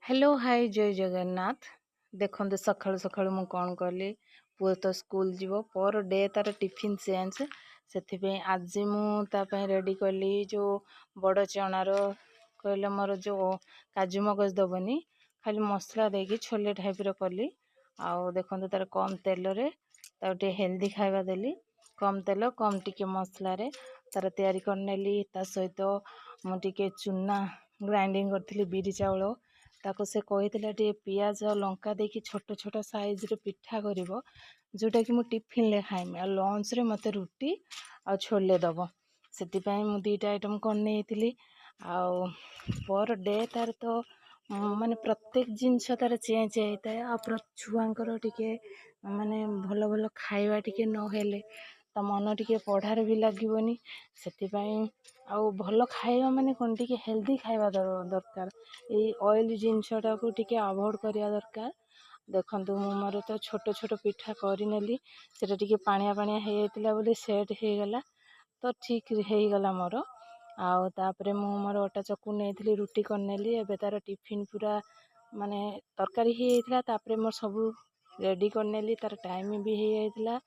Hello hi जय जगन्नाथ। देखते सकाळु सकाळु मु कौन कली पुओ तो स्कूल जीव पर डे तार टिफिन चेंज से आज मुझे रेडी कली जो बड़ चणार कहले मोर जो काजू मगज दबनी खाली मसला देकी छोले टाइप कली आउ देखते तार कम तेल रे तार हेल्दी खाଇବା देली कम तेल कम टिके मसला रे तार तैयारी करनेली ता सहित मुझे चूना ग्राइंडिंग करथिली बिरी चाउल ताको से कही टे पियाज लंका देकी छोट छोट साइज रे पिठा करिवो जोटा कि मु टिफिन ले खाइमी आ लंच रे मते रुटी आ छोले दबो सेति पई मु दीटा आइटम कोन नेइतिली आ पर डे तार तो माने प्रत्येक जिनस तार चेंज होता है आ छुआंकर टिके माने भलो भलो खाइबा टिके न हेले ता मन टिके पढ़ार भी लागोनी से आउ भल खाइबा माने कोन टिके हेल्दी खाइबा दरकार ऑयल जिनसटा को टिके अवॉइड करिया दरकार। देखंतु मोर तो छोट छोट पिठा करनेली सेटा टिके पानिया पानिया हे जाइतिला बोली सेट हे गला तो ठीक हे गला मोर आउ तापरे मु मोर अटा चक्कू नेइथिली रुटी करनेली एबे तार टिफिन पूरा माने तरकारी हे जाइतिला तापरे मोर सब रेडी करनेली तार टाइम भी हे जाइतिला।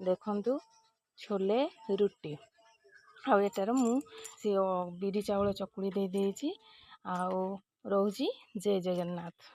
देखंतु छोले रुटी आउ एटार मु से बिरी चाउल चकुड़ी दे देछि आउ रोजी जय जगन्नाथ।